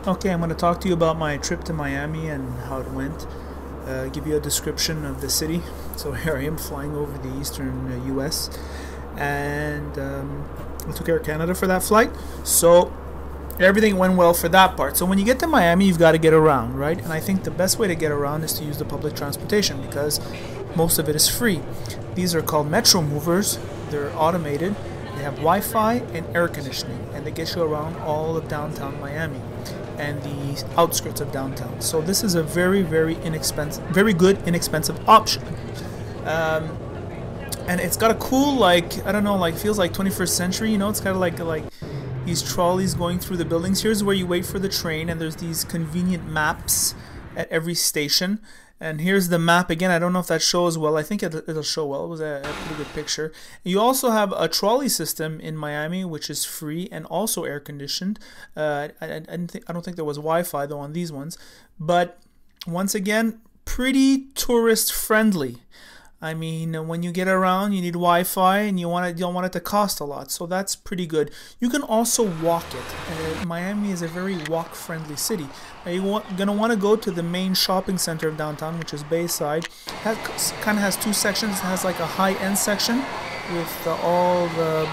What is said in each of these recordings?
Okay, I'm going to talk to you about my trip to Miami and how it went. Give you a description of the city. So here I am flying over the eastern US, and I took Air Canada for that flight. So everything went well for that part. So when you get to Miami, you've got to get around, right? And I think the best way to get around is to use the public transportation because most of it is free. These are called Metromovers. They're automated. They have Wi-Fi and air conditioning, and they get you around all of downtown Miami and the outskirts of downtown. So this is a very good inexpensive option. And it's got a cool, like, I don't know, like, feels like 21st century, you know. It's kind of like these trolleys going through the buildings. Here's where you wait for the train, and there's these convenient maps at every station. And here's the map again. I don't know if that shows well. I think it'll show well. It was a pretty good picture. You also have a trolley system in Miami, which is free and also air conditioned. I don't think there was Wi-Fi though on these ones. But once again, pretty tourist friendly. I mean, when you get around, you need Wi-Fi, and you don't want it to cost a lot, so that's pretty good. You can also walk it. Miami is a very walk-friendly city. Now you're gonna want to go to the main shopping center of downtown, which is Bayside. That kind of has two sections. It has like a high-end section with all the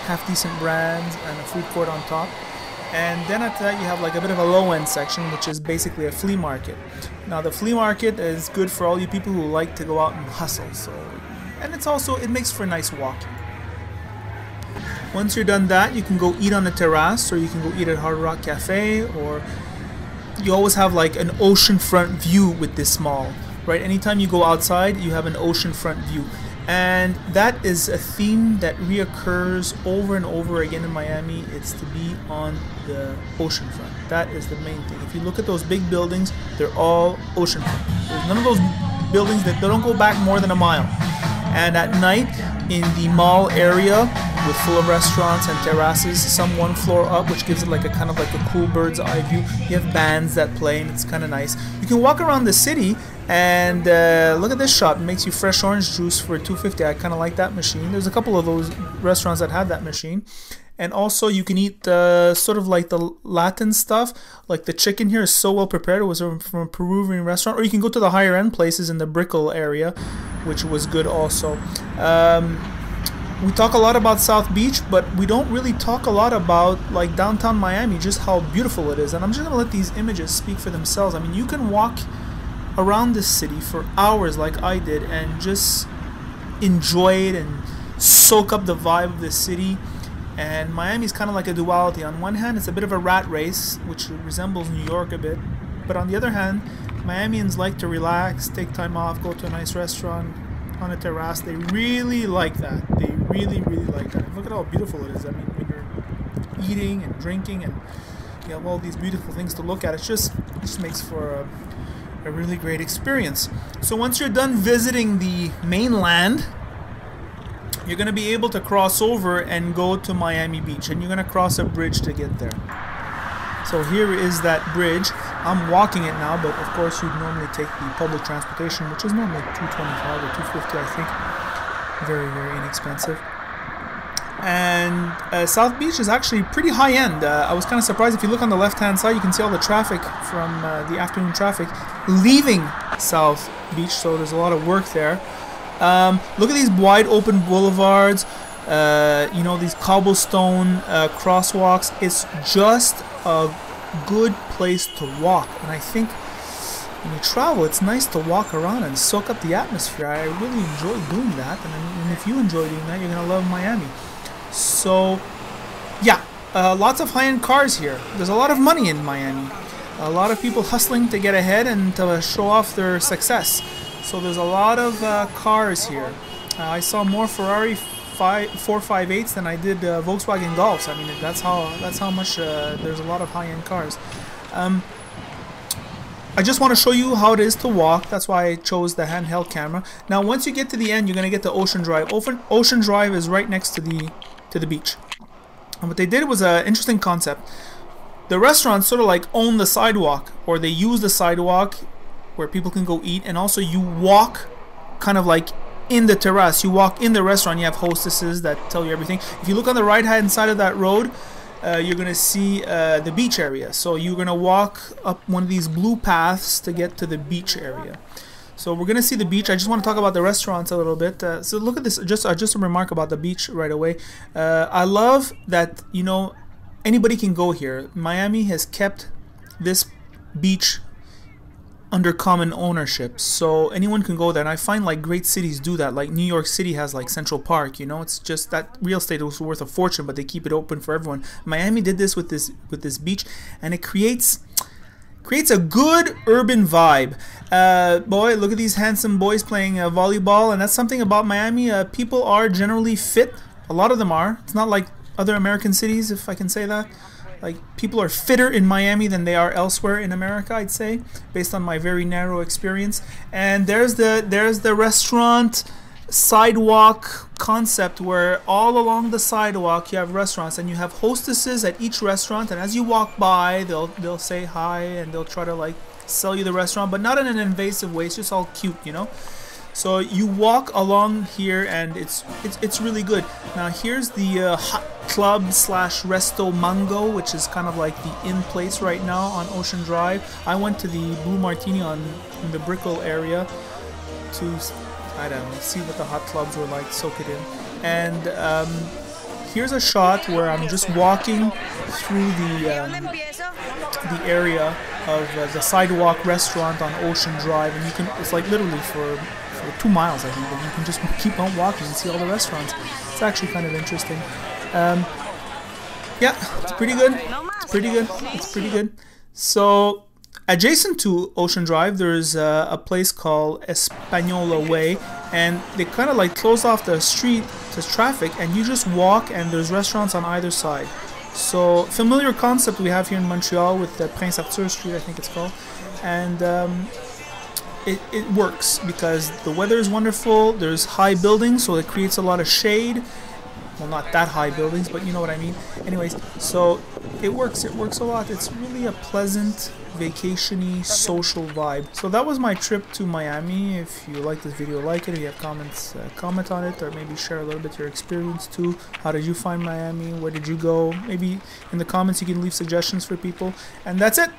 half-decent brands and a food court on top. And then after that you have like a bit of a low-end section, which is basically a flea market. Now the flea market is good for all you people who like to go out and hustle. And it makes for nice walking. Once you're done that, you can go eat on the terrace, or you can go eat at Hard Rock Cafe, or you always have like an oceanfront view with this mall, right? Anytime you go outside, you have an oceanfront view. And that is a theme that reoccurs over and over again in Miami. It's to be on the oceanfront. That is the main thing. If you look at those big buildings, they're all oceanfront. There's none of those buildings that they don't go back more than a mile. And at night, in the mall area, with full of restaurants and terraces, some one floor up, which gives it like a kind of like a cool bird's eye view. You have bands that play, and it's kind of nice. You can walk around the city, and look at this shop. It makes you fresh orange juice for $2.50. I kind of like that machine. There's a couple of those restaurants that have that machine. And also you can eat sort of like the Latin stuff. Like the chicken here is so well prepared. It was from a Peruvian restaurant. Or you can go to the higher end places in the Brickell area, which was good also. We talk a lot about South Beach, but we don't really talk a lot about like downtown Miami, just how beautiful it is. And I'm just gonna let these images speak for themselves. I mean, you can walk around this city for hours like I did and just enjoy it and soak up the vibe of the city. And Miami's kind of like a duality. On one hand, it's a bit of a rat race, which resembles New York a bit. But on the other hand, Miamians like to relax, take time off, go to a nice restaurant on a terrace. They really like that. They really like that. And look at how beautiful it is. I mean, when you're eating and drinking and you have all these beautiful things to look at, it just makes for a really great experience. So once you're done visiting the mainland, you're going to be able to cross over and go to Miami Beach, and you're going to cross a bridge to get there. So here is that bridge. I'm walking it now, but of course you'd normally take the public transportation, which is normally $2.25 or $2.50, I think. Very inexpensive. And South Beach is actually pretty high-end. I was kind of surprised. If you look on the left-hand side, you can see all the traffic from the afternoon traffic leaving South Beach, so there's a lot of work there. Look at these wide open boulevards, you know, these cobblestone crosswalks. It's just a good place to walk, and I think when you travel, it's nice to walk around and soak up the atmosphere. I really enjoy doing that, and if you enjoy doing that, you're gonna love Miami. So yeah, lots of high-end cars here. There's a lot of money in Miami. A lot of people hustling to get ahead and to show off their success. So there's a lot of cars here. I saw more Ferrari 458s than I did Volkswagen Golfs. I mean, that's how much there's a lot of high-end cars. I just want to show you how it is to walk. That's why I chose the handheld camera. Now, once you get to the end, you're gonna get to Ocean Drive. Ocean Drive is right next to the beach. And what they did was an interesting concept. The restaurants sort of like own the sidewalk, or they use the sidewalk where people can go eat, and also you walk kind of like in the terrace. You walk in the restaurant. You have hostesses that tell you everything. If you look on the right hand side of that road, you're gonna see the beach area. So you're gonna walk up one of these blue paths to get to the beach area. So we're gonna see the beach. I just want to talk about the restaurants a little bit. So look at this. Just a remark about the beach right away. I love that, you know, anybody can go here. Miami has kept this beach under common ownership, so anyone can go there. And I find like great cities do that. Like New York City has like Central Park. You know, it's just that real estate was worth a fortune, but they keep it open for everyone. Miami did this with this beach, and it creates a good urban vibe. Boy, look at these handsome boys playing volleyball, and that's something about Miami. People are generally fit. A lot of them are. It's not like other American cities, if I can say that. Like, people are fitter in Miami than they are elsewhere in America, I'd say, based on my very narrow experience. And there's the restaurant sidewalk concept, where all along the sidewalk you have restaurants, and you have hostesses at each restaurant, and as you walk by they'll say hi, and they'll try to like sell you the restaurant, but not in an invasive way. It's just all cute, you know. So you walk along here, and it's really good. Now here's the hot club slash resto Mango, which is kind of like the in place right now on Ocean Drive. I went to the Blue Martini in the Brickell area to, I don't know, see what the hot clubs were like, soak it in. And here's a shot where I'm just walking through the area of the sidewalk restaurant on Ocean Drive, and you can, it's like literally for 2 miles, I think, and you can just keep on walking and see all the restaurants. It's actually kind of interesting. Yeah, it's pretty good. It's pretty good. It's pretty good. So adjacent to Ocean Drive, there's a place called Espanola Way, and they kind of like close off the street to traffic, and you just walk, and there's restaurants on either side. So familiar concept we have here in Montreal with the Prince Arthur Street, I think it's called, and it works because the weather is wonderful. There's high buildings, so it creates a lot of shade. Well, not that high buildings, but you know what I mean. Anyways, so it works a lot. It's really a pleasant, vacation-y, social vibe. So that was my trip to Miami. If you like this video, like it. If you have comments, comment on it, or maybe share a little bit your experience too. How did you find Miami? Where did you go? Maybe in the comments you can leave suggestions for people. And that's it.